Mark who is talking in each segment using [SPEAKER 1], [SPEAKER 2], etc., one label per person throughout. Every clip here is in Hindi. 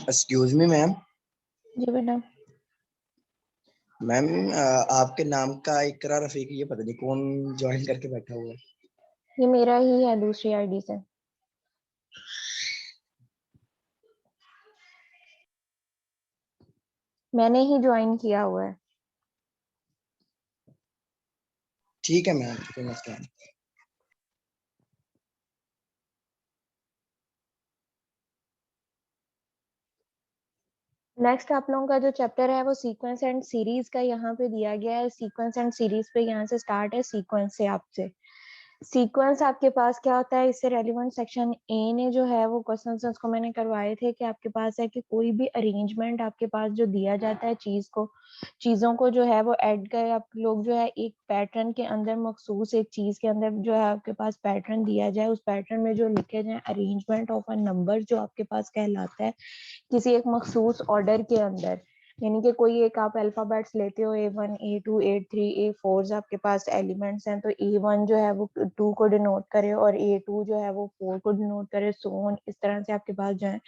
[SPEAKER 1] Excuse me ma'am.
[SPEAKER 2] जी बेटा।
[SPEAKER 1] मैम आपके नाम का इकरा रफीक, ये पता नहीं कौन ज्वाइन करके बैठा हुआ है।
[SPEAKER 2] ये मेरा ही है दूसरी आईडी से। मैंने ही ज्वाइन किया हुआ है।
[SPEAKER 1] ठीक है मैम, कोई मसला नहीं।
[SPEAKER 2] नेक्स्ट आप लोगों का जो चैप्टर है वो सीक्वेंस एंड सीरीज का यहाँ पे दिया गया है। सीक्वेंस एंड सीरीज पे यहाँ से स्टार्ट है। सीक्वेंस से आपसे सीक्वेंस आपके पास क्या होता है, इससे रेलिवेंट सेक्शन ए ने जो है वो क्वेश्चन उसको मैंने करवाए थे कि आपके पास है कि कोई भी अरेंजमेंट आपके पास जो दिया जाता है चीजों को जो है वो ऐड कर आप लोग जो है एक पैटर्न के अंदर मखसूस एक चीज के अंदर जो है आपके पास पैटर्न दिया जाए, उस पैटर्न में जो लिखे जाए अरेंजमेंट ऑफ अ नंबर जो आपके पास कहलाता है किसी एक मखसूस ऑर्डर के अंदर। यानी कि कोई एक आप अल्फाबेट्स लेते हो A1 A2 A3 A4 आपके पास एलिमेंट्स हैं, तो A1 जो है वो 2 को डिनोट करे और A2 जो है वो 4 को डिनोट करे, सो ऑन। इस तरह से आपके पास जो है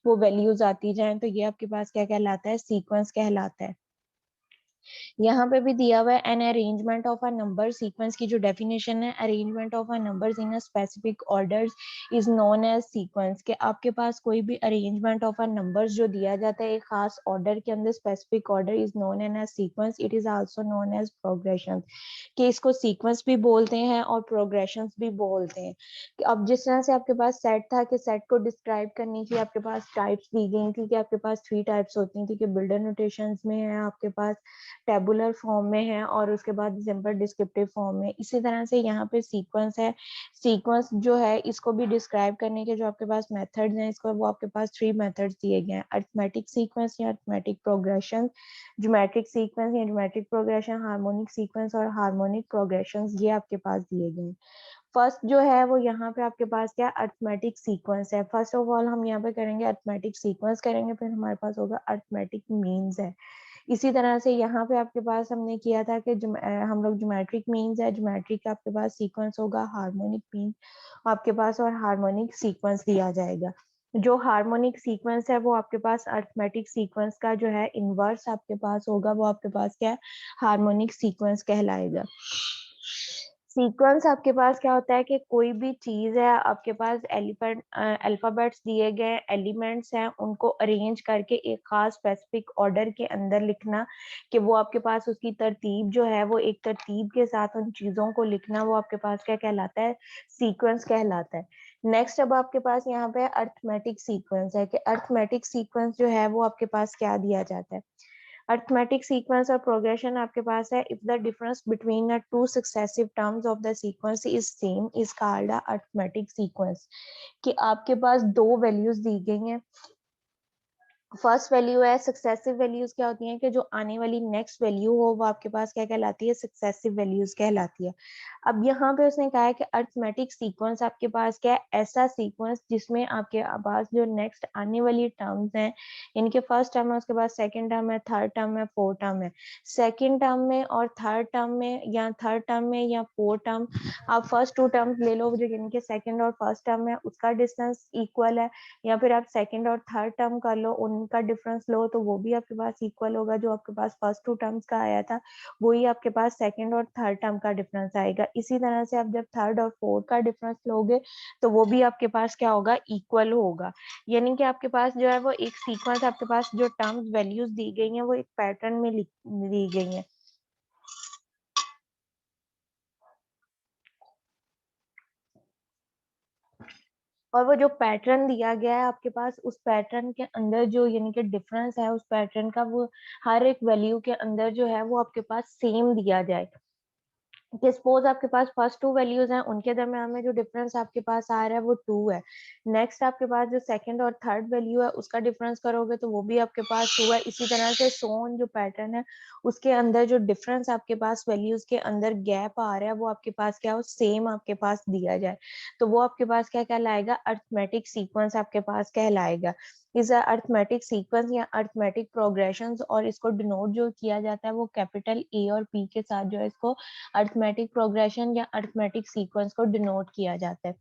[SPEAKER 2] वो वैल्यूज आती जाए, तो ये आपके पास क्या कहलाता है, सीक्वेंस कहलाता है। यहाँ पे भी दिया हुआ है an arrangement of a number. Sequence की जो डेफिनेशन है, arrangement of a numbers in a specific orders is known as sequence. के आपके पास कोई भी अरेंजमेंट ऑफ अ नंबर्स जो दिया जाता है एक खास ऑर्डर के अंदर, specific order, is known as sequence. It is also known as progression. कि इसको सीक्वेंस भी बोलते हैं और प्रोग्रेशंस भी बोलते हैं। कि अब जिस तरह से आपके पास सेट था कि सेट को डिस्क्राइब करने की आपके पास टाइप्स दी गई थी कि आपके पास 3 टाइप्स होती थी कि बिल्डर नोटेशंस में है, आपके पास टेबुलर फॉर्म में है और उसके बाद सिंपल डिस्क्रिप्टिव फॉर्म में। इसी तरह से यहाँ पे सीक्वेंस है। सीक्वेंस जो है इसको भी डिस्क्राइब करने के जो आपके पास मेथड्स हैं, इसको वो आपके पास 3 मेथड्स दिए गए हैं, अरिथमेटिक सीक्वेंस या अरिथमेटिक प्रोग्रेशन, ज्योमेट्रिक सीक्वेंस या ज्योमेट्रिक प्रोग्रेशन, हार्मोनिक सीक्वेंस और हार्मोनिक प्रोग्रेशन, ये आपके पास दिए गए हैं। फर्स्ट जो है वो यहाँ पे आपके पास क्या अरिथमेटिक सीक्वेंस है। फर्स्ट ऑफ ऑल हम यहाँ पे करेंगे अरिथमेटिक सीक्वेंस करेंगे, फिर हमारे पास होगा अरिथमेटिक मीन्स है। इसी तरह से यहाँ पे आपके पास हमने किया था कि हम लोग ज्योमेट्रिक मीन्स है, ज्योमेट्रिक आपके पास सीक्वेंस होगा, हार्मोनिक मीन आपके पास और हार्मोनिक सीक्वेंस दिया जाएगा। जो हार्मोनिक सीक्वेंस है वो आपके पास अरिथमेटिक सीक्वेंस का जो है इनवर्स आपके पास होगा, वो आपके पास क्या है, हार्मोनिक सीक्वेंस कहलाएगा। सीक्वेंस आपके पास क्या होता है कि कोई भी चीज है आपके पास अल्फाबेट्स दिए गए एलिमेंट्स हैं, उनको अरेंज करके एक खास स्पेसिफिक ऑर्डर के अंदर लिखना, कि वो आपके पास उसकी तरतीब जो है वो एक तरतीब के साथ उन चीजों को लिखना, वो आपके पास क्या कहलाता है, सीक्वेंस कहलाता है। नेक्स्ट अब आपके पास यहाँ पे अरिथमेटिक सीक्वेंस है कि अरिथमेटिक सीक्वेंस जो है वो आपके पास क्या दिया जाता है। अरिथमेटिक सीक्वेंस और प्रोग्रेशन आपके पास है, if the difference between the two successive terms of the sequence is same is called a arithmetic sequence. कि आपके पास दो वैल्यूज दी गई हैं, फर्स्ट वैल्यू है, सक्सेसिव वैल्यूज क्या होती हैं कि जो आने वाली नेक्स्ट वैल्यू हो वो आपके पास क्या कहलाती है, सक्सेसिव वैल्यूज कहलाती है। अब यहाँ पे उसने कहा है कि अरिथमेटिक सीक्वेंस आपके पास क्या है, ऐसा सीक्वेंस जिसमें आपके पास जो नेक्स्ट आने वाली टर्म्स हैं, इनके फर्स्ट टर्म है, उसके बाद सेकंड टर्म है, थर्ड टर्म है, फोर्थ टर्म है। सेकंड टर्म में और थर्ड टर्म में या थर्ड टर्म में या फोर्थ टर्म, आप फर्स्ट 2 टर्म्स ले लो जो इनके सेकंड और फर्स्ट टर्म है उसका डिस्टेंस इक्वल है, या फिर आप सेकंड और थर्ड टर्म कर लो उनका डिफरेंस लो तो वो भी आपके पास इक्वल होगा। जो आपके पास फर्स्ट 2 टर्म्स का आया था वही आपके पास सेकंड और थर्ड टर्म का डिफरेंस आएगा। इसी तरह से आप जब थर्ड और फोर्थ का डिफरेंस लोगे तो वो भी आपके पास क्या होगा, इक्वल होगा। यानी कि आपके पास जो है वो एक सीक्वेंस, आपके पास जो टर्म्स वैल्यूज दी गई हैं वो एक पैटर्न में दी गई हैं। और वो जो पैटर्न दिया गया है आपके पास, उस पैटर्न के अंदर जो यानी कि डिफरेंस है उस पैटर्न का, वो हर एक वैल्यू के अंदर जो है वो आपके पास सेम दिया जाए। कि सपोज आपके पास फर्स्ट 2 वैल्यूज हैं, उनके दरम्यान में जो डिफरेंस आपके पास आ रहा है वो 2 है। नेक्स्ट आपके पास जो सेकंड और थर्ड वैल्यू है उसका डिफरेंस करोगे तो वो भी आपके पास 2 है। इसी तरह से सोन जो पैटर्न है उसके अंदर जो डिफरेंस आपके पास वैल्यूज के अंदर गैप आ रहा है वो आपके पास क्या हो, सेम आपके पास दिया जाए तो वो आपके पास क्या कहलाएगा, अरिथमेटिक सीक्वेंस आपके पास कहलाएगा। इज अरिथमेटिक सीक्वेंस या अरिथमेटिक प्रोग्रेशंस, और इसको डिनोट जो किया जाता है वो कैपिटल ए और पी के साथ जो है इसको अरिथमेटिक प्रोग्रेशन या अरिथमेटिक सीक्वेंस को डिनोट किया जाता है।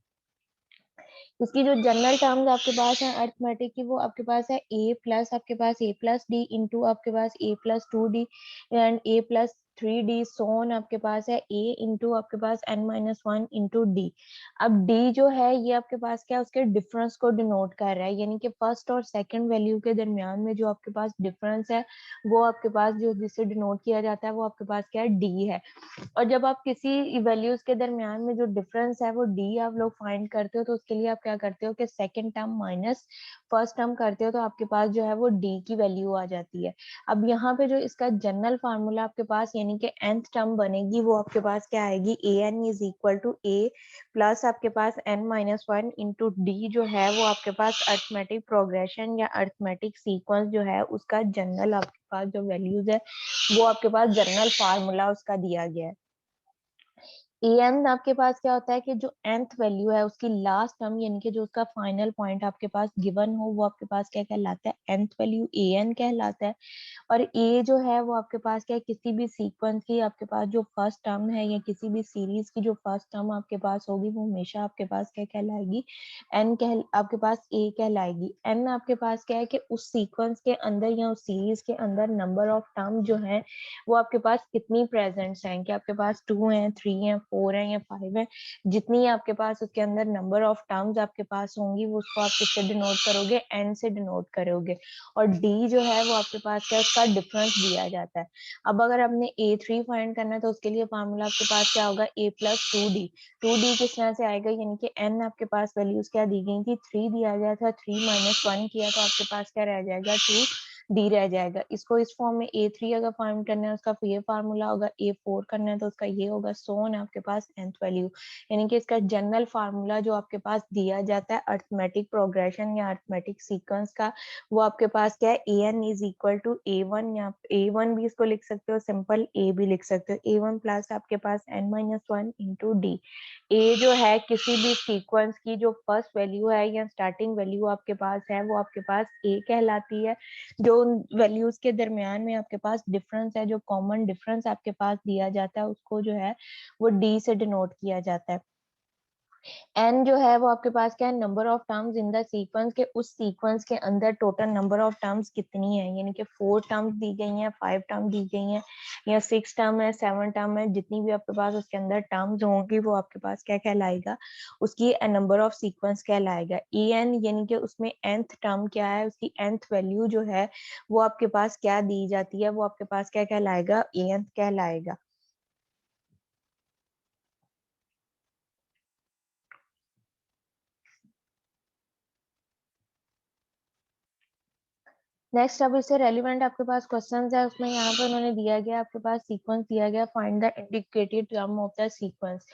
[SPEAKER 2] इसकी जो जनरल टर्म्स आपके पास है अर्थमेटिक की, वो आपके पास है a प्लस आपके पास a प्लस डी इंटू आपके पास a plus 2d and a plus 3d सोन आपके पास है a इंटू आपके पास n माइनस 1 इंटू डी। अब d जो है ये आपके पास क्या है, उसके डिफरेंस को डिनोट कर रहा है, यानी कि फर्स्ट और सेकंड वैल्यू के दरमियान में जो आपके पास डिफरेंस है वो आपके पास जो जिससे डिनोट किया जाता है वो आपके पास क्या है, d है। और जब आप किसी वैल्यूज के दरमियान में जो डिफरेंस है वो डी आप लोग फाइंड करते हो, तो उसके लिए आप क्या करते हो कि second term minus first term करते हो, तो आपके पास जो है वो डी की वैल्यू आ जाती है। अब यहाँ पे जो इसका जनरल फार्मूला आपके पास यानी कि nth टर्म बनेगी वो आपके पास क्या आएगी, a n is equal to A plus आपके पास n माइनस 1 इंटू डी जो है वो आपके पास अर्थमेटिक प्रोग्रेशन या अर्थमेटिक सीक्वेंस जो है उसका जनरल आपके पास जो वैल्यूज है वो आपके पास जनरल फार्मूला उसका दिया गया है। एन आपके पास क्या होता है कि जो nth वैल्यू है उसकी लास्ट टर्म यानी कि जो उसका फाइनल पॉइंट आपके पास गिवन हो वो आपके पास क्या कहलाता है, nth वैल्यू एन कहलाता है। और ए जो है वो आपके पास क्या है, किसी भी सीक्वेंस की आपके पास जो फर्स्ट टर्म है या किसी भी सीरीज की जो फर्स्ट टर्म आपके पास होगी वो हमेशा आपके पास क्या कहलाएगी, एन कह आपके पास ए कहलाएगी। एन आपके पास क्या है कि उस सीक्वेंस के अंदर या उस सीरीज के अंदर नंबर ऑफ टर्म जो है वो आपके पास कितनी प्रेजेंट्स हैं, कि आपके पास 2 हैं, 3 हैं, 4 हैं या 5 हैं, जितनी आपके पास उसके अंदर नंबर ऑफ टर्म्स आपके पास होंगी वो उसको आप किससे डिनोट करोगे, एन से डिनोट करोगे। और डी जो है वो आपके पास क्या उसका डिफरेंस दिया जाता है। अब अगर आपने A3 फाइंड करना है तो उसके लिए फार्मूला आपके पास क्या होगा, a प्लस 2d। 2d किस तरह से आएगा, यानी कि n आपके पास वैल्यूज क्या दी गई थी, 3 दिया गया था, 3 माइनस 1 किया तो आपके पास क्या रह जाएगा, 2d रह जाएगा। इसको इस फॉर्म में A3 अगर फाइंड करना है उसका ये फार्मूला होगा, A4 करना है तो उसका ये होगा, सो ऑन आपके पास nth वैल्यू। यानी कि इसका जनरल फार्मूला जो आपके पास दिया जाता है अर्थमेटिक प्रोग्रेशन या अर्थमेटिक सीक्वेंस का वो आपके पास क्या है, a n is equal to A1 या A1 भी इसको लिख सकते हो, सिंपल ए भी लिख सकते हो, A1 प्लस आपके पास n माइनस 1 इंटू डी। ए जो है किसी भी सीक्वेंस की जो फर्स्ट वैल्यू है या स्टार्टिंग वैल्यू आपके पास है वो आपके पास ए कहलाती है। जो वैल्यूज के दरमियान में आपके पास डिफरेंस है, जो कॉमन डिफरेंस आपके पास दिया जाता है उसको जो है वो डी से डिनोट किया जाता है। एन जो है वो आपके पास क्या है, number of terms in the sequence के उस सीक्वेंस के अंदर टोटल नंबर ऑफ टर्म्स कितनी है, यानी कि 4 टर्म्स दी गई हैं, 5 टर्म दी गई हैं या 6 टर्म है, 7 टर्म है, जितनी भी आपके पास उसके अंदर टर्म्स होंगी वो आपके पास क्या कहलाएगा, उसकी नंबर ऑफ सीक्वेंस कहलाएगा। ई एन यानी कि उसमें nth टर्म क्या है, उसकी nth वैल्यू जो है वो आपके पास क्या दी जाती है, वो आपके पास क्या कहलाएगा, ए एन कहलाएगा। नेक्स्ट अब इससे रेलिवेंट आपके पास क्वेश्चंस है, उसमें यहाँ पे उन्होंने दिया गया आपके पास सीक्वेंस दिया गया, find the indicated term of the sequence.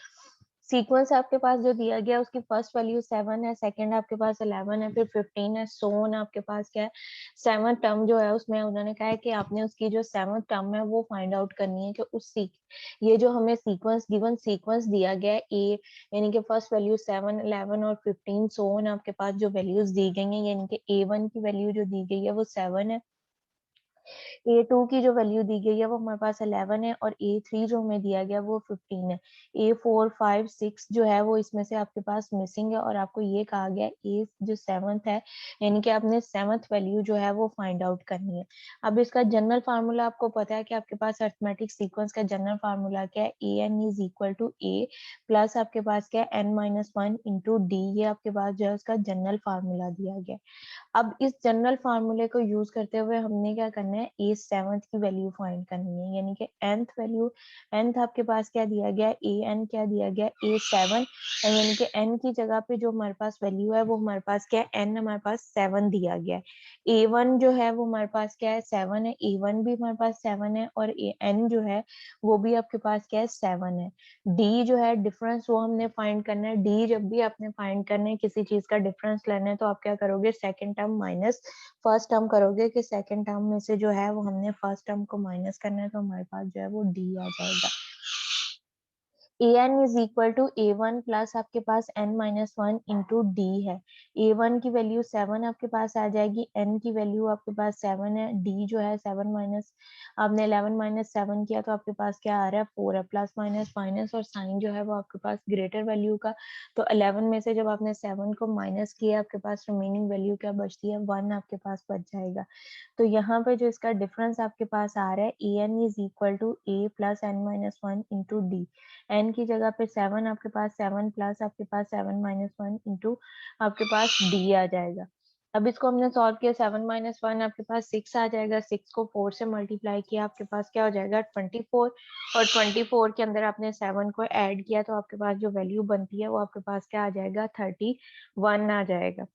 [SPEAKER 2] Sequence आपके पास जो दिया गया उसकी फर्स्ट वैल्यू 7 है, सेकंड आपके पास 11 है, फिर 15 है, सो ऑन आपके पास क्या है, सेवन टर्म जो है उसमें उन्होंने कहा है कि आपने उसकी जो सेवन टर्म है वो फाइंड आउट करनी है कि उस ये जो हमें सीक्वेंस गिवन सीक्वेंस दिया गया है ए, यानी कि फर्स्ट वैल्यू 7, 11 और 15 सो ऑन आपके पास जो वैल्यूज दी गई हैं, यानी कि A1 की वैल्यू जो दी गई है वो 7 है, A2 की जो वैल्यू दी गई है वो हमारे पास 11 है और A3 जो हमें दिया गया वो 15 है। A4, 5, 6 जो है वो इसमें से आपके पास मिसिंग है और आपको ये कहा गया A जो सेवंथ है, यानी कि आपने सेवंथ वैल्यू जो है वो फाइंड आउट करनी है। अब इसका जनरल फार्मूला आपको पता है कि आपके पास अरिथमेटिक सीक्वेंस का जनरल फार्मूला क्या है, AN is equal to A plus आपके पास क्या है N माइनस 1 इंटू डी, ये आपके पास जो है उसका जनरल फार्मूला दिया गया। अब इस जनरल फार्मूले को यूज करते हुए हमने क्या करना है, ए सेवंथ की वैल्यू फाइंड करनी है, यानी कि nth वैल्यू, nth आपके पास क्या दिया गया है, ए एन क्या दिया गया है, A7, यानी कि n की जगह पे जो हमारे पास वैल्यू है वो हमारे पास क्या है, n हमारे पास 7 दिया गया है। A1 जो है वो हमारे पास क्या है, 7 है, A1 भी हमारे पास 7 है और n जो है वो भी आपके पास क्या है, 7 है। डी जो है डिफरेंस वो हमने फाइंड करना है, डी जब भी आपने फाइंड करना है किसी चीज का डिफरेंस लेना है तो आप क्या करोगे, second term minus first term करोगे, कि सेकंड टर्म में से जो है वो हमने फर्स्ट टर्म को माइनस करना है तो हमारे पास जो है वो डी आ जाएगा। an is equal to a1 plus आपके पास n-1 इंटू डी है। a1 की वैल्यू 7 आपके पास आ जाएगी, n की वैल्यू आपके पास 7 है, d जो है 7 माइनस, आपने 11 माइनस 7 किया तो आपके पास क्या आ रहा है 4 है, प्लस माइनस माइनस, और साइन जो है वो आपके पास ग्रेटर वैल्यू का, तो 11 में से जब आपने 7 को माइनस किया आपके पास रिमेनिंग वैल्यू क्या बचती है 1 आपके पास बच जाएगा। तो यहाँ पे जो इसका डिफरेंस आपके पास आ रहा है an is equal to a plus n-1 into D, n की जगह पे 7 आपके पास 7 प्लस आपके पास 7-1 इंटू आपके पास d आ जाएगा। अब इसको हमने सॉल्व किया, 7-1 आपके पास 6 आ जाएगा, 6 को 4 से मल्टीप्लाई किया आपके पास क्या हो जाएगा 24, और 24 के अंदर आपने 7 को ऐड किया तो आपके पास जो वैल्यू बनती है वो आपके पास क्या आ जाएगा 31 आ जाएगा।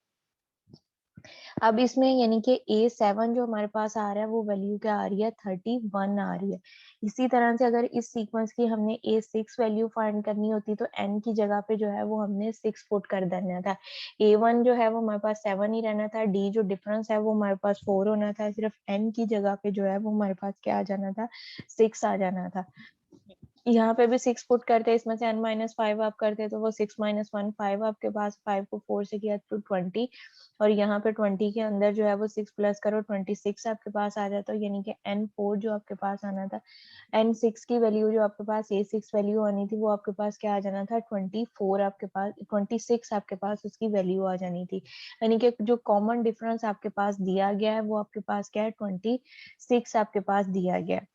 [SPEAKER 2] अब इसमें यानी कि A7 जो हमारे पास आ रहा है वो वैल्यू क्या आ रही है 31 आ रही है। इसी तरह से अगर इस सीक्वेंस की हमने A6 वैल्यू फाइंड करनी होती तो n की जगह पे जो है वो हमने 6 पुट कर देना था। A1 जो है वो हमारे पास 7 ही रहना था, D जो डिफरेंस है वो हमारे पास 4 होना था, सिर्फ n की जगह पे जो है वो हमारे पास क्या आ जाना था 6 आ जाना था। यहाँ पे भी 6 पुट करते, इसमें से n-5 आप करते तो वो 6-1 5 आपके पास, 5 को 4 से किया तो 20, और यहाँ पे 20 के अंदर जो है वो 6 प्लस करो 26 आपके पास आ जाता है, यानी कि n4 जो आपके पास आना था, n6 की वैल्यू जो आपके पास A6 वैल्यू आनी थी वो आपके पास क्या आ जाना था 24 आपके पास, 26 आपके पास उसकी वैल्यू आ जानी थी, यानी कि जो कॉमन डिफरेंस आपके पास दिया गया है वो आपके पास क्या है 26 आपके पास दिया गया है।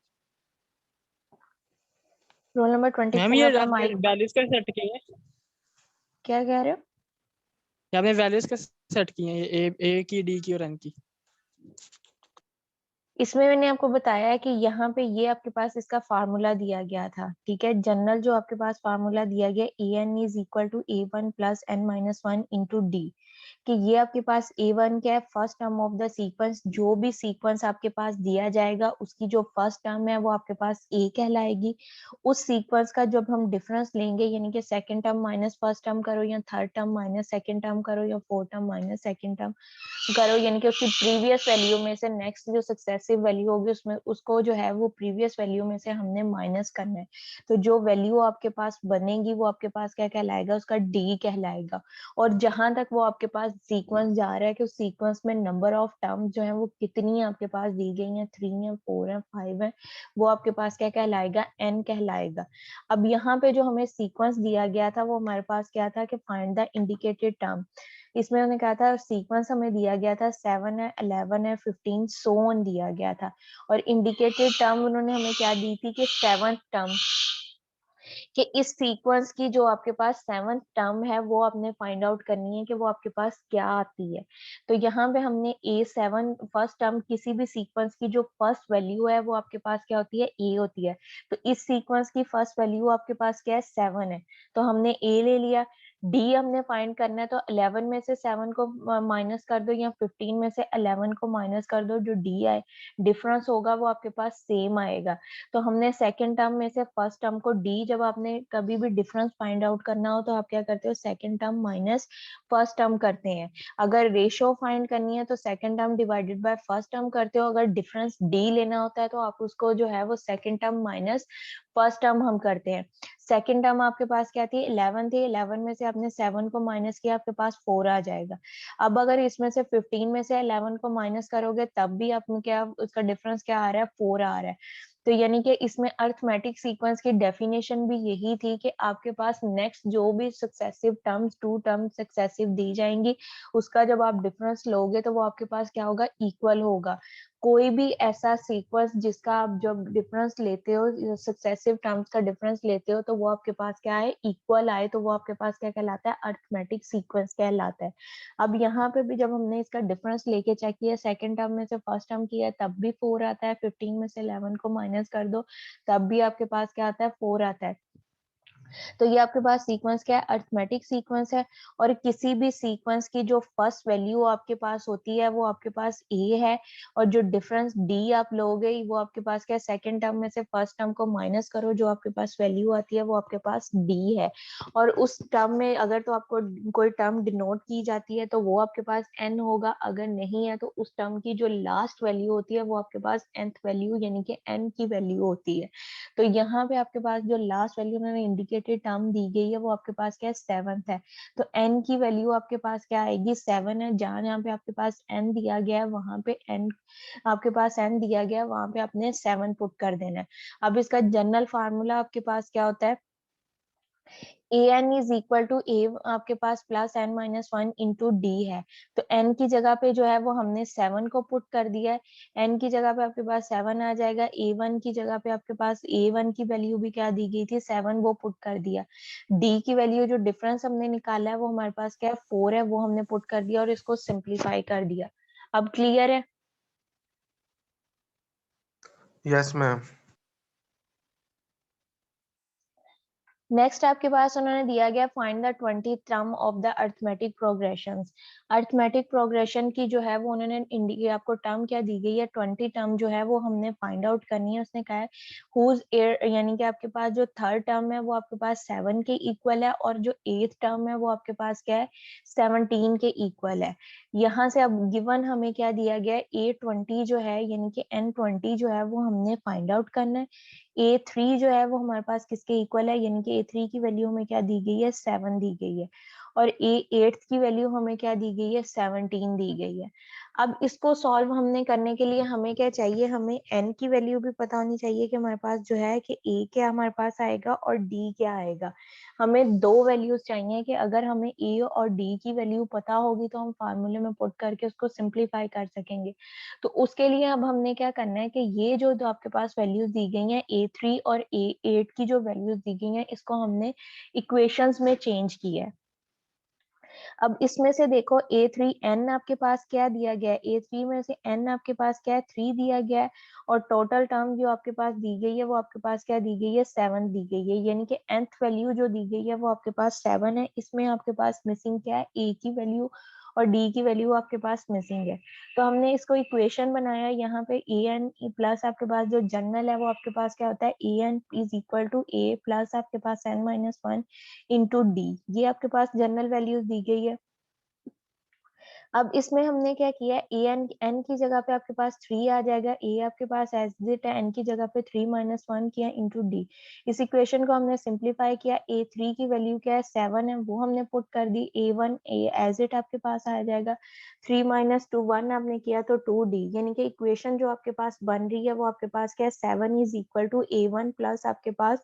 [SPEAKER 2] रोल नंबर
[SPEAKER 3] मैम
[SPEAKER 2] 24
[SPEAKER 3] ये
[SPEAKER 2] अपना
[SPEAKER 3] आपने
[SPEAKER 2] माइक,
[SPEAKER 3] वैल्यूज का सेट किए हैं,
[SPEAKER 2] क्या कह रहे हो?
[SPEAKER 3] ये आपने वैल्यूज का सेट किए हैं, ये ए की, डी की और एन की।
[SPEAKER 2] इसमें मैंने आपको बताया है कि यहाँ पे ये आपके पास इसका फार्मूला दिया गया था, ठीक है, जनरल जो आपके पास फार्मूला दिया गया an is equal to a1 plus n-1 into D, कि ये आपके पास A1 क्या है first term of the sequence, जो भी सीक्वेंस आपके पास दिया जाएगा उसकी जो फर्स्ट टर्म है वो आपके पास A कहलाएगी। उस सीक्वेंस का जब हम डिफरेंस लेंगे यानी कि second term minus first term करो, या third term minus second term करो, या fourth term minus second term करो, यानी कि उसकी प्रीवियस वैल्यू में से नेक्स्ट जो सक्सेसिव वैल्यू होगी उसमें उसको जो है वो प्रीवियस वैल्यू में से हमने माइनस करना है, तो जो वैल्यू आपके पास बनेगी वो आपके पास क्या कहलाएगा उसका डी कहलाएगा। और जहां तक वो आपके पास सीक्वेंस जा रहा है कि उस सीक्वेंस में नंबर ऑफ टर्म जो है वो कितनी आपके पास दी गई है 3 है 4 है 5 है, वो आपके पास क्या कहलाएगा n कहलाएगा। अब यहाँ पे जो हमें सीक्वेंस दिया गया था वो हमारे पास क्या था कि फाइंड द इंडिकेटेड टर्म, इसमें उन्होंने कहा था सीक्वेंस हमें दिया गया था 7 है 11 है 15 सो ऑन दिया गया था, और इंडिकेटेड टर्म उन्होंने हमें क्या दी थी कि 7th टर्म, कि इस सीक्वेंस की जो आपके पास 7th टर्म है वो आपने फाइंड आउट करनी है कि वो आपके पास क्या आती है। तो यहाँ पे हमने A7 फर्स्ट टर्म, किसी भी सीक्वेंस की जो फर्स्ट वैल्यू है वो आपके पास क्या होती है A होती है, तो इस सीक्वेंस की फर्स्ट वैल्यू आपके पास क्या है 7 है, तो हमने A ले लिया। D हमने फाइंड करना है तो 11 में से 7 को माइनस कर दो, या 15 में से 11 को माइनस कर दो, जो D आए डिफरेंस होगा वो आपके पास सेम आएगा। तो हमने सेकंड टर्म में से फर्स्ट टर्म को डी, जब आपने कभी भी डिफरेंस फाइंड आउट करना हो तो आप क्या करते हो second term minus first term करते हैं। अगर रेशियो फाइंड करनी है तो second term divided by first term करते हो, अगर डिफरेंस डी लेना होता है तो आप उसको जो है वो second term minus first term हम करते हैं। सेकंड टर्म आपके पास क्या थी 11 थी, 11 में से आपने 7 को माइनस किया आपके पास 4 आ जाएगा। अब अगर इसमें से 15 में से 11 को माइनस करोगे तब भी आप क्या उसका डिफरेंस क्या आ रहा है 4 आ रहा है। तो यानी कि इसमें अर्थमेटिक सीक्वेंस की डेफिनेशन भी यही थी कि आपके पास नेक्स्ट जो भी सक्सेसिव टर्म्स 2 टर्म सक्सेसिव दी जाएंगी उसका जब आप डिफरेंस लोगे तो वो आपके पास क्या होगा इक्वल होगा। कोई भी ऐसा सीक्वेंस जिसका आप जब डिफरेंस लेते हो सक्सेसिव टर्म्स का डिफरेंस लेते हो तो वो आपके पास क्या है इक्वल आए तो वो आपके पास क्या कहलाता है अर्थमेटिक सीक्वेंस कहलाता है। अब यहाँ पे भी जब हमने इसका डिफरेंस लेके चेक किया सेकंड टर्म में से फर्स्ट टर्म किया तब भी 4 आता है, 15 में से 11 को माइनस कर दो तब भी आपके पास क्या आता है 4 आता है। तो ये आपके पास सीक्वेंस क्या है अर्थमेटिक सीक्वेंस है, और किसी भी सीक्वेंस की जो फर्स्ट वैल्यू आपके पास होती है वो आपके पास ए है, और जो डिफरेंस डी आप लोगे वो आपके पास क्या है सेकंड टर्म में से फर्स्ट टर्म को माइनस करो जो आपके पास वैल्यू आती है वो आपके पास डी है। और उस टर्म में अगर तो आपको कोई टर्म डिनोट की जाती है तो वो आपके पास एन होगा, अगर नहीं है तो उस टर्म की जो लास्ट वैल्यू होती है वो आपके पास nth वैल्यू यानी कि एन की वैल्यू होती है। तो यहाँ पे आपके पास जो लास्ट वैल्यू उन्होंने इंडिकेट रिलेटेड टर्म दी गई है वो आपके पास क्या है 7th है, तो n की वैल्यू आपके पास क्या आएगी 7 है। जहाँ पे आपके पास n दिया गया है वहां पे n आपके पास n दिया गया है वहां पे आपने 7 पुट कर देना है। अब इसका जनरल फार्मूला आपके पास क्या होता है, an is equal to a आपके पास plus n minus 1 into d है। तो n की जगह पे जो है वो हमने 7 को पुट कर दिया है। n की जगह पे आपके पास 7 आ जाएगा, a1 की जगह पे आपके पास a1 की वैल्यू भी क्या दी गई थी 7, वो पुट कर दिया। d की वैल्यू जो डिफरेंस हमने निकाला है वो हमारे पास क्या है 4 है, वो हमने पुट कर दिया और इसको सिंप्लीफाई कर दिया। अब क्लियर है?
[SPEAKER 4] Yes ma'am.
[SPEAKER 2] नेक्स्ट आपके पास उन्होंने दिया गया find the 20th term of the arithmetic progressions. Arithmetic progression की जो है वो उन्होंने इंडिकेट आपको टर्म क्या दी गई है 20 टर्म जो है वो हमने फाइंड आउट करनी है। उसने कहा है हुज यानी कि आपके पास जो थर्ड टर्म है वो आपके पास 7 के इक्वल है और जो 8th टर्म है वो आपके पास क्या है 17 के इक्वल है। यहाँ से अब गिवन हमें क्या दिया गया है A20 जो है यानी कि N20 जो है वो हमने फाइंड आउट करना है। A3 जो है वो हमारे पास किसके इक्वल है, यानी कि A3 की वैल्यू हमें क्या दी गई है 7 दी गई है और A8 की वैल्यू हमें क्या दी गई है 17 दी गई है। अब इसको सॉल्व हमने करने के लिए हमें क्या चाहिए, हमें n की वैल्यू भी पता होनी चाहिए कि हमारे पास जो है कि a क्या हमारे पास आएगा और d क्या आएगा। हमें दो वैल्यूज चाहिए कि अगर हमें a और d की वैल्यू पता होगी तो हम फार्मूले में पुट करके उसको सिंप्लीफाई कर सकेंगे। तो उसके लिए अब हमने क्या करना है कि ये जो आपके पास वैल्यूज दी गई हैं A3 और A8 की जो वैल्यूज दी गई हैं इसको हमने इक्वेशंस में चेंज किया है। अब इसमें से देखो A3n आपके पास क्या दिया गया है, A3 में से n आपके पास क्या है 3 दिया गया है और टोटल टर्म जो आपके पास दी गई है वो आपके पास क्या दी गई है 7 दी गई है, यानी कि nth वैल्यू जो दी गई है वो आपके पास 7 है। इसमें आपके पास मिसिंग क्या है a की वैल्यू और d की वैल्यू आपके पास मिसिंग है। तो हमने इसको इक्वेशन बनाया, यहाँ पे an प्लस आपके पास जो जनरल है वो आपके पास क्या होता है an is equal to a plus आपके पास n माइनस 1 इंटू डी, ये आपके पास जनरल वैल्यूज दी गई है। अब इसमें हमने क्या किया n की जगह पे आपके पास 3 आ जाएगा, a आपके पास एज इट है n की जगह पे 3 माइनस 1 किया इंटू डी। इस इक्वेशन को हमने सिंप्लीफाई किया, a3 की वैल्यू क्या है 7 है वो हमने पुट कर दी, a1 एज इट आपके पास आ जाएगा, 3 माइनस 2 1 आपने किया तो 2d, यानी कि इक्वेशन जो आपके पास बन रही है वो आपके पास क्या है 7 is equal to a1 plus आपके पास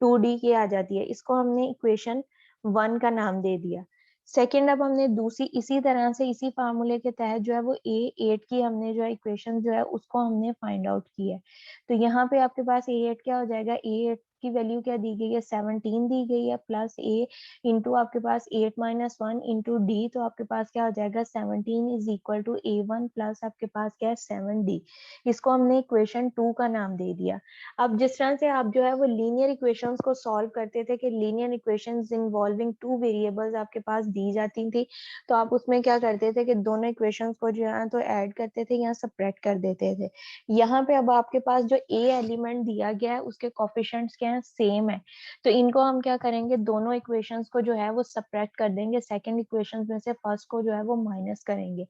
[SPEAKER 2] 2d की आ जाती है। इसको हमने इक्वेशन 1 का नाम दे दिया। सेकेंड, अब हमने दूसरी इसी तरह से इसी फार्मूले के तहत जो है वो A8 की हमने जो है इक्वेशन जो है उसको हमने फाइंड आउट की है। तो यहाँ पे आपके पास A8 क्या हो जाएगा, A8 की वैल्यू क्या दी गई है 17 दी गई है प्लस a इंटू आपके पास 8 माइनस 1 इंटू डी, तो आपके पास क्या हो जाएगा 17 is equal to A1 plus आपके पास क्या है 7d। इसको हमने इक्वेशन 2 का नाम दे दिया। अब जिस तरह से आप जो है वो लीनियर इक्वेशंस को सॉल्व करते थे कि लीनियर इक्वेशंस इन्वॉल्विंग 2 वेरिएबल्स आपके पास दी जाती थी, तो आप उसमें क्या करते थे कि दोनों इक्वेशंस को जो है तो ऐड करते थे या सब्ट्रैक्ट कर देते थे। यहाँ पे अब आपके पास जो a एलिमेंट दिया गया है उसके कोफिशिएंट्स क्या है सेम है, तो इनको हम क्या करेंगे दोनों इक्वेशंस को जो है वो सब्ट्रैक्ट कर देंगे, सेकंड इक्वेशंस में से फर्स्ट को जो है वो माइनस करेंगे।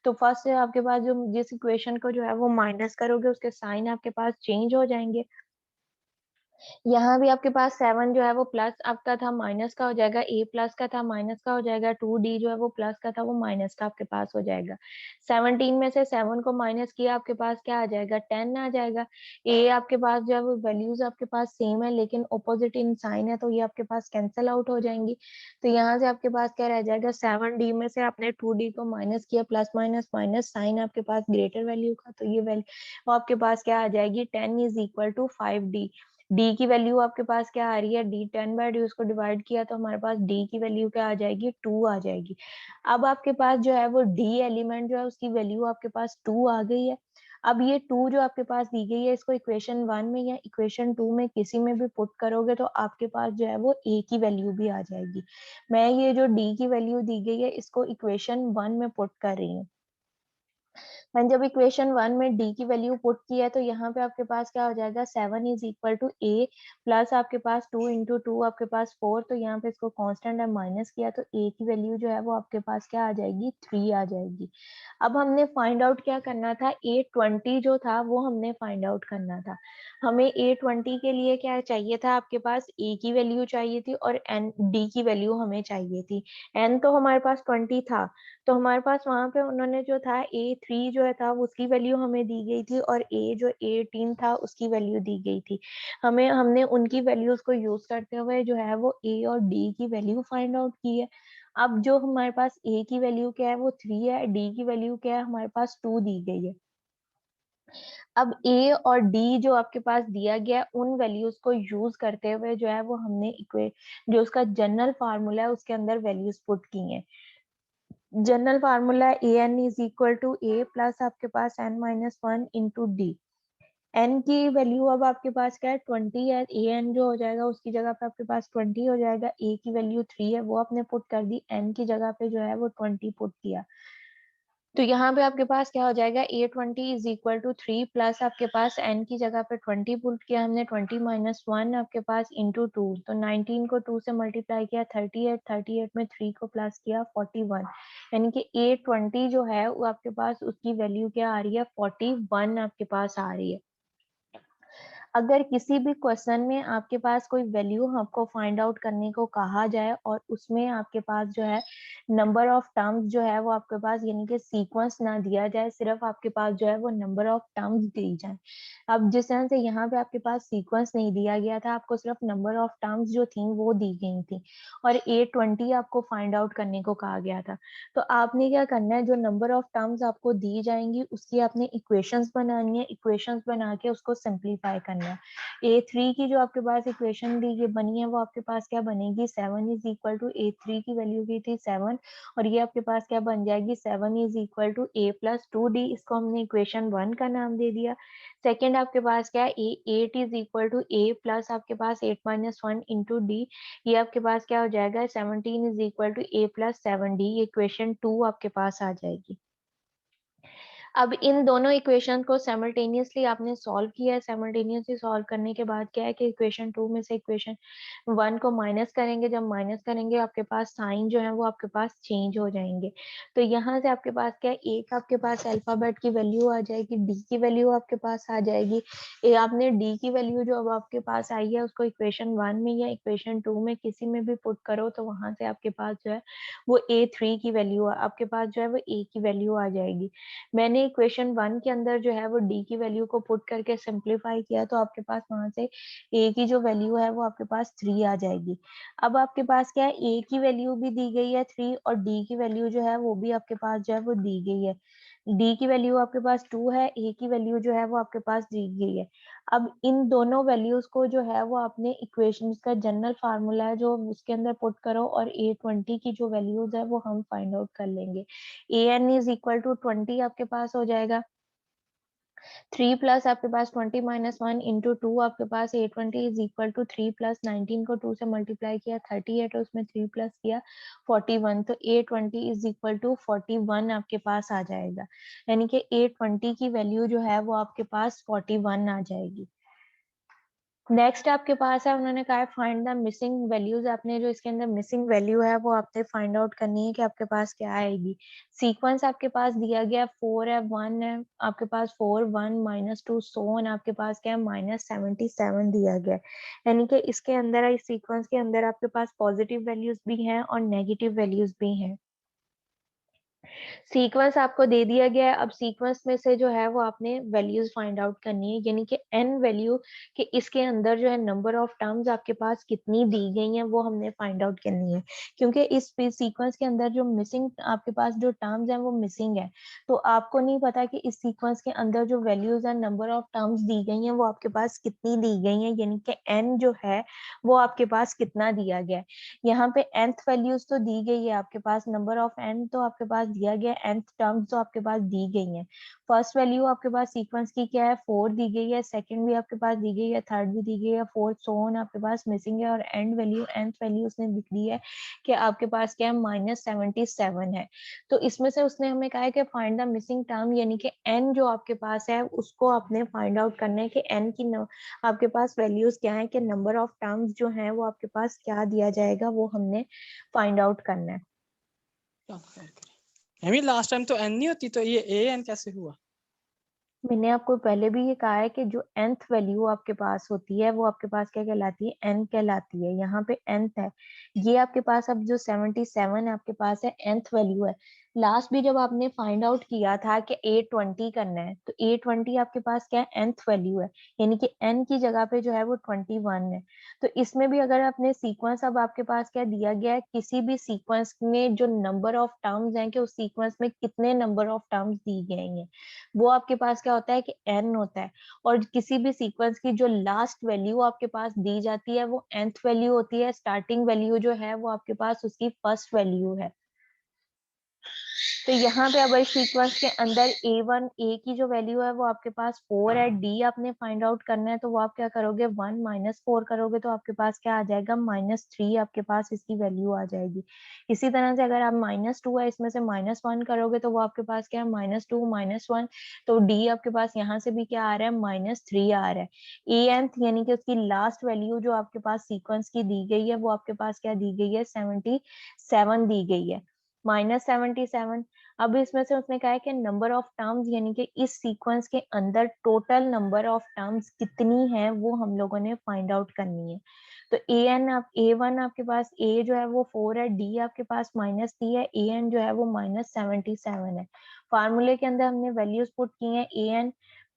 [SPEAKER 2] तो फर्स्ट से आपके पास जो जिस इक्वेशन को जो है वो माइनस करोगे उसके साइन आपके पास चेंज हो जाएंगे। यहाँ भी आपके पास 7 जो है वो प्लस आपका था माइनस का हो जाएगा, a प्लस का था माइनस का हो जाएगा, 2d जो है वो प्लस का था वो माइनस का आपके पास हो जाएगा। 17 में से 7 को माइनस किया आपके पास क्या आ जाएगा 10 आ जाएगा। a आपके पास जो है वो वैल्यूज आपके पास सेम है लेकिन ऑपोजिट इन साइन है, तो ये आपके पास कैंसिल आउट हो जाएंगी। तो यहाँ से आपके पास क्या रह जाएगा 7d में से आपने 2d को माइनस किया, प्लस माइनस माइनस साइन आपके पास ग्रेटर वैल्यू का, तो ये वैल्यू आपके पास क्या आ जाएगी 10 is equal to 5d। d की वैल्यू आपके पास क्या आ रही है d 10 बाय डी, उसको डिवाइड किया तो हमारे पास d की वैल्यू क्या आ जाएगी 2 आ जाएगी। अब आपके पास जो है वो d एलिमेंट जो है उसकी वैल्यू आपके पास 2 आ गई है। अब ये 2 जो आपके पास दी गई है इसको इक्वेशन 1 में या इक्वेशन 2 में किसी में भी पुट करोगे तो आपके पास जो है वो a की वैल्यू भी आ जाएगी। मैं ये जो d की वैल्यू दी गई है इसको इक्वेशन 1 में पुट कर रही हूँ। एंड जब इक्वेशन 1 में डी की वैल्यू पुट की है तो यहाँ पे आपके पास क्या हो जाएगा 7 is equal to A plus आपके पास 2 इंटू 2 आपके पास 4, तो यहाँ पे इसको कांस्टेंट है माइनस किया तो ए की वैल्यू जो है वो आपके पास क्या आ जाएगी 3 आ जाएगी। अब हमने फाइंड आउट क्या करना था, A20 जो था वो हमने फाइंड आउट करना था। हमें A20 के लिए क्या चाहिए था, आपके पास A की वैल्यू चाहिए थी और D की वैल्यू हमें चाहिए थी। N तो हमारे पास 20 था, तो हमारे पास वहां पे उन्होंने जो था A3 जो था उसकी वैल्यू हमें दी गई थी और A जो A18 था उसकी वैल्यू दी गई थी। हमने उनकी वैल्यूज को यूज करते हुए जो है वो A और D की वैल्यू फाइंड आउट की है। अब जो हमारे पास A की वैल्यू क्या है वो 3 है, D की वैल्यू क्या है हमारे पास 2 दी गई है। अब A और D जो आपके पास दिया गया उन वैल्यूज को यूज करते हुए जो है वो हमने जो उसका जनरल फार्मूला है उसके अंदर वैल्यूज पुट की हैं। General formula an is equal to a plus आपके पास n minus 1 into D. n की वैल्यू अब आपके पास क्या है 20 है, an जो हो जाएगा उसकी जगह पे आपके पास 20 हो जाएगा। a की वैल्यू 3 है वो आपने पुट कर दी, n की जगह पे जो है वो 20 पुट किया। तो यहाँ पे आपके पास क्या हो जाएगा A20 is equal to 3 plus आपके पास n की जगह पे 20 पुट किया हमने, 20 माइनस 1 आपके पास इंटू 2, तो 19 को 2 से मल्टीप्लाई किया 38, 38 में 3 को प्लस किया 41, यानी कि A20 जो है वो आपके पास उसकी वैल्यू क्या आ रही है 41 आपके पास आ रही है। अगर किसी भी क्वेश्चन में आपके पास कोई वैल्यू आपको फाइंड आउट करने को कहा जाए और उसमें आपके पास जो है नंबर ऑफ टर्म्स जो है वो आपके पास यानी कि सीक्वेंस ना दिया जाए, सिर्फ आपके पास जो है वो नंबर ऑफ टर्म्स दी जाए। अब जिस तरह से यहाँ पे आपके पास सीक्वेंस नहीं दिया गया था, आपको सिर्फ नंबर ऑफ टर्म्स जो थी वो दी गई थी और A20 आपको फाइंड आउट करने को कहा गया था। तो आपने क्या करना है, जो नंबर ऑफ टर्म्स आपको दी जाएंगी उसकी आपने इक्वेशंस बनानी है, इक्वेशंस बना के उसको सिंप्लीफाई करना है। A3 की जो आपके पास इक्वेशन दी बनी है वो आपके पास क्या बनेगी 7 इज इक्वल टू A3 की वैल्यू की थी 7 और ये आपके पास क्या बन जाएगी 7 is equal to A plus 2D, इसको हमने इक्वेशन 1 का नाम दे दिया। सेकेंड आपके पास क्या है 8 is equal to A plus आपके पास 8 माइनस 1 इंटू डी, ये आपके पास क्या हो जाएगा 17 is equal to A plus 7D, ये इक्वेशन 2 आपके पास आ जाएगी। अब इन दोनों इक्वेशन को साइमल्टेनियसली आपने सॉल्व किया है। साइमल्टेनियसली सॉल्व करने के बाद क्या है कि इक्वेशन 2 में से इक्वेशन 1 को माइनस करेंगे, जब माइनस करेंगे आपके पास साइन जो है वो आपके पास चेंज हो जाएंगे। तो यहाँ से आपके पास क्या है, एक आपके पास अल्फाबेट की वैल्यू आ जाएगी, डी की वैल्यू आपके पास आ जाएगी। आपने डी की वैल्यू जो अब आपके पास आई है उसको इक्वेशन 1 में या इक्वेशन 2 में किसी में भी पुट करो तो वहां से आपके पास जो है वो A3 की वैल्यू आपके पास जो है वो A की वैल्यू आ जाएगी। मैंने इक्वेशन 1 के अंदर जो है वो डी की वैल्यू को पुट करके सिंप्लीफाई किया तो आपके पास वहां से ए की जो वैल्यू है वो आपके पास 3 आ जाएगी। अब आपके पास क्या है, ए की वैल्यू भी दी गई है 3 और डी की वैल्यू जो है वो भी आपके पास जो है वो दी गई है। डी की वैल्यू आपके पास 2 है, ए की वैल्यू जो है वो आपके पास दी गई है। अब इन दोनों वैल्यूज को जो है वो आपने इक्वेशन का जनरल फार्मूला है जो उसके अंदर पुट करो और A20 की जो वैल्यूज है वो हम फाइंड आउट कर लेंगे। an इज इक्वल टू 20 आपके पास हो जाएगा, 3 प्लस आपके पास 20 माइनस 1 इंटू 2 आपके पास A20 is equal to 3 plus 19 को 2 से मल्टीप्लाई किया 38 और उसमें 3 प्लस किया 41, तो A20 इज इक्वल टू 41 आपके पास आ जाएगा, यानी कि A20 की वैल्यू जो है वो आपके पास 41 आ जाएगी। नेक्स्ट आपके पास है, उन्होंने कहा है फाइंड द मिसिंग वैल्यूज। आपने जो इसके अंदर मिसिंग वैल्यू है वो आपने फाइंड आउट करनी है कि आपके पास क्या आएगी। सीक्वेंस आपके पास दिया गया 4 है 1 है आपके पास 4 1 माइनस 2 सो ऑन आपके पास क्या है माइनस 77 दिया गया है, यानी कि इसके अंदर इस सीक्वेंस के अंदर आपके पास पॉजिटिव वैल्यूज भी हैं और नेगेटिव वैल्यूज भी हैं। सीक्वेंस आपको दे दिया गया है, अब सीक्वेंस में से जो है वो आपने वैल्यूज फाइंड आउट करनी है, यानी कि n वैल्यू के इसके अंदर जो है नंबर ऑफ टर्म्स आपके पास कितनी दी गई हैं वो हमने फाइंड आउट करनी है, क्योंकि इस सीक्वेंस के अंदर जो मिसिंग आपके पास जो टर्म्स हैं वो मिसिंग है। तो आपको नहीं पता कि इस सीक्वेंस के अंदर जो वैल्यूज है नंबर ऑफ टर्म्स दी गई हैं वो आपके पास कितनी दी गई हैं, यानी कि n जो है वो आपके पास कितना दिया गया है। यहाँ पे nth वैल्यूज तो दी गई है आपके पास, नंबर ऑफ n तो आपके पास दिया गया nth टर्म्स जो आपके पास दी गई हैं। फर्स्ट वैल्यू आपके पास सीक्वेंस की क्या है 4 दी गई है, सेकंड भी आपके पास दी गई है, थर्ड भी दी गई है, फोर्थ सो ऑन आपके पास मिसिंग है, और एंड वैल्यू nth वैल्यू उसने लिख दी है कि आपके पास क्या है -77 है। तो इसमें से उसने हमें कहा है कि फाइंड द मिसिंग टर्म, यानी कि n जो आपके पास है उसको आपने फाइंड आउट करना है कि n की आपके पास वैल्यूज क्या है, कि नंबर ऑफ टर्म्स जो हैं वो आपके पास क्या दिया जाएगा वो हमने फाइंड आउट करना है।
[SPEAKER 3] लास्ट टाइम तो n नहीं होती, तो ये an कैसे हुआ?
[SPEAKER 2] मैंने आपको पहले भी ये कहा है कि जो nth वैल्यू आपके पास होती है वो आपके पास क्या कहलाती है, n कहलाती है। यहाँ पे nth है, ये आपके पास अब जो 77 आपके पास है nth वैल्यू है। लास्ट भी जब आपने फाइंड आउट किया था कि A20 करना है, तो A20 आपके पास क्या है nth वैल्यू है, यानी कि n की जगह पे जो है वो 21 है। तो इसमें भी अगर आपने सीक्वेंस, अब आपके पास क्या दिया गया है, किसी भी सीक्वेंस में जो नंबर ऑफ टर्म्स हैं कि उस सीक्वेंस में कितने नंबर ऑफ टर्म्स दी गए हैं, वो आपके पास क्या होता है कि n होता है। और किसी भी सीक्वेंस की जो लास्ट वैल्यू आपके पास दी जाती है वो nth वैल्यू होती है, स्टार्टिंग वैल्यू जो है वो आपके पास उसकी फर्स्ट वैल्यू है। तो यहाँ पे अब इस सीक्वेंस के अंदर A1 A की जो वैल्यू है वो आपके पास 4 है, D आपने फाइंड आउट करना है, तो वो आप क्या करोगे 1 - 4 करोगे तो आपके पास क्या आ जाएगा -3 आपके पास इसकी वैल्यू आ जाएगी। इसी तरह से अगर आप -2 है इसमें से -1 करोगे तो वो आपके पास क्या है -2 -1, तो D आपके पास यहाँ से भी क्या आ रहा है -3 आ रहा है। Anth यानी कि उसकी लास्ट वैल्यू जो आपके पास सीक्वेंस की दी गई है वो आपके पास क्या दी गई है 77 दी गई है, -77। अब इसमें से उसने कहा है कि नंबर ऑफ टर्म्स, यानी कि इस सीक्वेंस के अंदर टोटल नंबर ऑफ टर्म्स कितनी है वो हम लोगों ने फाइंड आउट करनी है। तो A1 आपके पास A जो है वो 4 है, D आपके पास -3 है, AN जो है वो -77 है। फार्मूले के अंदर हमने वैल्यूज पुट की हैं, AN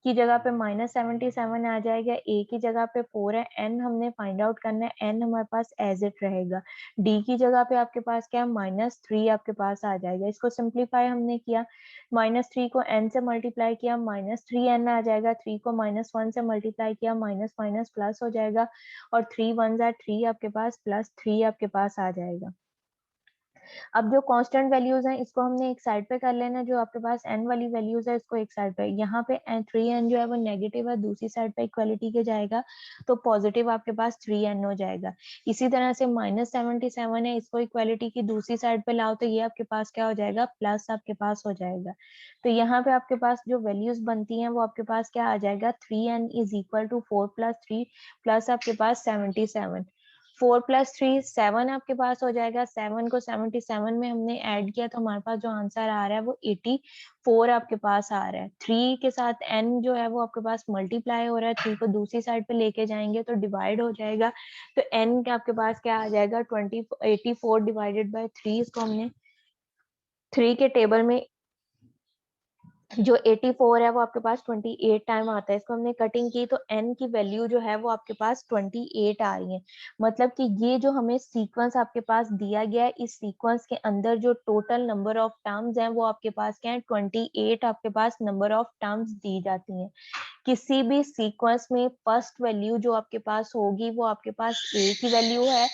[SPEAKER 2] की जगह पे -77 आ जाएगा, A की जगह पे 4 है, N हमने फाइंड आउट करना है, N हमारे पास एज इट रहेगा। D की जगह पे आपके पास क्या है -3 आपके पास आ जाएगा। इसको सिंप्लीफाई हमने किया, -3 को n से मल्टीप्लाई किया -3n आ जाएगा, 3 को -1 से मल्टीप्लाई किया माइनस माइनस प्लस हो जाएगा, और 3 1 3 आपके पास +3 आपके पास आ जाएगा। अब जो कांस्टेंट वैल्यूज हैं इसको हमने एक साइड पे कर लेना, जो आपके पास n वाली वैल्यूज है इसको एक साइड पे, यहाँ पे 3n जो है वो नेगेटिव है, दूसरी साइड पे इक्वालिटी के जाएगा तो पॉजिटिव आपके पास 3n हो जाएगा। इसी तरह से -77 है, इसको इक्वालिटी की दूसरी साइड पे लाओ तो ये आपके पास क्या हो जाएगा प्लस आपके पास हो जाएगा। तो यहाँ पे आपके पास जो वैल्यूज बनती हैं वो आपके पास क्या आ जाएगा 3n = 4 + 3 प्लस आपके पास 77, 4 + 3 7 आपके पास हो जाएगा। 7 को 77 में हमने ऐड किया तो हमारे पास जो आंसर आ रहा है वो 84 आपके पास आ रहा है। 3 के साथ n जो है वो आपके पास मल्टीप्लाई हो रहा है, 3 को दूसरी साइड पे लेके जाएंगे तो डिवाइड हो जाएगा, तो n के आपके पास क्या आ जाएगा 84 डिवाइडेड बाय 3। इसको हमने 3 के टेबल में जो 84 है वो आपके पास 28 टाइम आता है, इसको हमने कटिंग की तो n की वैल्यू जो है वो आपके पास 28 आ रही है। मतलब कि ये जो हमें सीक्वेंस आपके पास दिया गया है, इस सीक्वेंस के अंदर जो टोटल नंबर ऑफ टर्म्स हैं वो आपके पास क्या है 28 आपके पास नंबर ऑफ टर्म्स दी जाती हैं। किसी भी सीक्वेंस में फर्स्ट वैल्यू जो आपके पास होगी वो आपके पास a की वैल्यू है,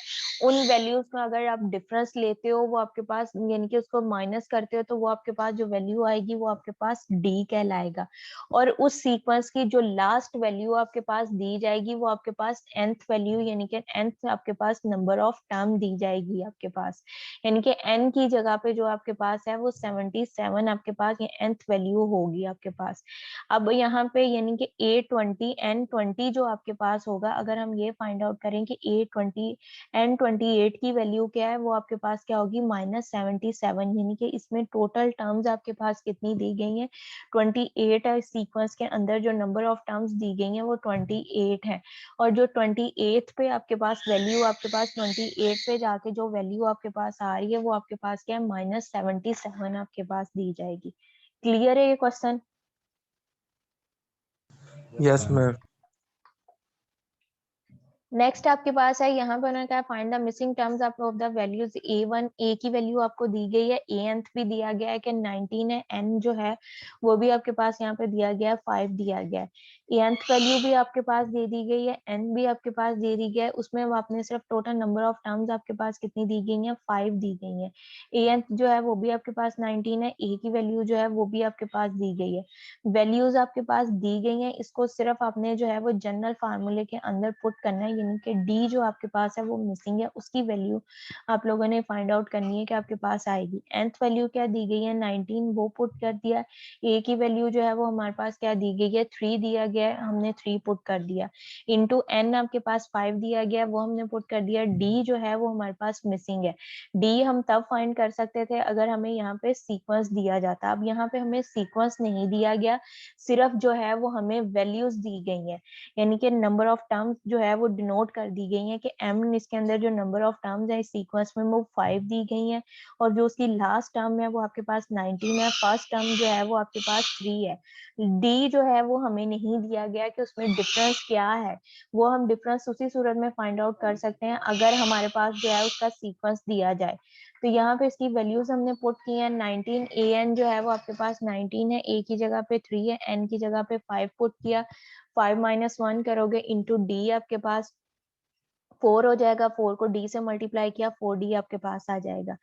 [SPEAKER 2] उन वैल्यूज का अगर आप डिफरेंस लेते हो वो आपके पास यानी कि उसको माइनस करते हो तो वो आपके पास जो वैल्यू आएगी वो आपके पास d कहलाएगा, और उस सीक्वेंस की जो लास्ट वैल्यू आपके पास दी जाएगी वो आपके पास nth वैल्यू यानी कि nth आपके पास नंबर ऑफ टर्म दी जाएगी आपके पास, यानी कि n की जगह पे जो आपके पास है वो 77 आपके पास ये nth वैल्यू होगी आपके पास। अब यहाँ पे यानी कि A20 N20 जो आपके पास होगा, अगर हम ये फाइंड आउट करें कि A20 N28 की वैल्यू क्या है वो आपके पास क्या होगी -77, यानी कि इसमें टोटल टर्म्स आपके पास कितनी दी गई हैं 28 है। सीक्वेंस के अंदर जो नंबर ऑफ टर्म्स दी गई हैं वो 28 है, और जो 28 पे आपके पास वैल्यू आपके पास 28 पे जाके जो वैल्यू आपके पास आ रही है वो आपके पास क्या है -77 आपके पास दी जाएगी। क्लियर है ये क्वेश्चन?
[SPEAKER 4] Yes ma'am.
[SPEAKER 2] नेक्स्ट आपके पास है, यहाँ पर उन्होंने कहा find the missing terms of the values A1, A की वैल्यू आपको दी गई है, Anth भी दिया गया है कि 19 है, N जो है वो भी आपके पास यहाँ पे दिया गया है, 5 दिया गया है, Anth वैल्यू भी आपके पास दे दी गई है, N भी आपके पास दे दी गया है, उसमें आपने सिर्फ टोटल नंबर ऑफ टर्म्स आपके पास कितनी दी गई है, 5 दी गई है, Anth जो है वो भी आपके पास 19 है, A की वैल्यू जो है वो भी आपके पास दी गई है, वैल्यूज आपके पास दी गई हैं, इसको सिर्फ आपने जो है वो जनरल फार्मूले के अंदर पुट करना है, यानी कि डी जो आपके पास है वो मिसिंग है, उसकी वैल्यू आप लोगों ने फाइंड आउट करनी है कि आपके पास आएगी। nth वैल्यू क्या दी गई है 19, वो पुट कर दिया। ए की वैल्यू जो है वो हमारे पास क्या दी गई है 3 दिया गया है, हमने 3 पुट कर दिया। इंटू एन आपके पास 5 दिया गया है, वो हमने पुट कर दिया। डी जो है वो हमारे पास मिसिंग है। डी हम तब फाइंड कर सकते थे अगर हमें यहाँ पे सीक्वेंस दिया जाता, अब यहाँ पे हमें सीक्वेंस नहीं दिया गया, सिर्फ जो है वो हमें वैल्यूज दी गई हैं, यानी कि नंबर ऑफ टर्म्स जो है वो डिनोट कर दी गई हैं कि m इसके अंदर जो नंबर ऑफ टर्म्स है इस सीक्वेंस में वो 5 दी गई हैं, और जो उसकी लास्ट टर्म है वो आपके पास 19 है, फर्स्ट टर्म जो है वो आपके पास 3 है। डी जो है वो हमें नहीं दिया गया कि उसमें डिफरेंस क्या है, वो हम डिफरेंस उसी सूरत में फाइंड आउट कर सकते हैं अगर हमारे पास जो है उसका सीक्वेंस दिया जाए। तो यहाँ पे इसकी वैल्यूज हमने पुट की हैं 19, an जो है वो आपके पास 19 है, a की जगह पे 3 है, n की जगह पे 5 पुट किया, 5 माइनस 1 करोगे इंटू डी आपके पास 4 हो जाएगा, 4 को d से मल्टीप्लाई किया 4d आपके पास आ जाएगा।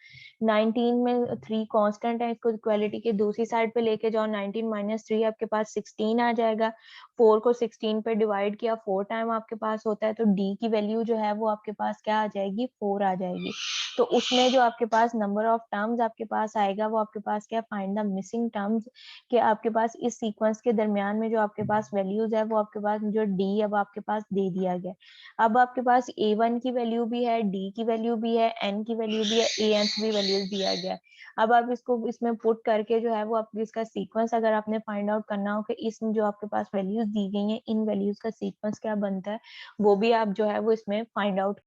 [SPEAKER 2] 19 में 3 कांस्टेंट है, इसको इक्वालिटी के दूसरी साइड पे लेके जाओ, 19 माइनस 3 आपके पास 16 आ जाएगा। 4 को 16 पे डिवाइड किया 4 टाइम आपके पास होता है, तो d की वैल्यू जो है वो आपके पास क्या आ जाएगी 4 आ जाएगी। तो उसमें जो आपके पास नंबर ऑफ टर्म्स आपके पास आएगा वो आपके पास क्या फाइंड द मिसिंग टर्म्स, कि आपके पास इस सीक्वेंस के दरमियान में जो आपके पास वैल्यूज है वो आपके पास जो d अब आपके पास दे दिया गया। अब आपके पास A1 की वैल्यू भी है, D की वैल्यू भी है, N की वैल्यू भी है, Anth भी वैल्यूज दिया गया है। अब आप इसको इसमें पुट करके जो है वो आप इसका सीक्वेंस अगर आपने फाइंड आउट करना हो कि इस जो आपके पास वैल्यूज दी गई हैं इन वैल्यूज का सीक्वेंस क्या बनता है, वो भी आप जो है वो इसमें फाइंड आउट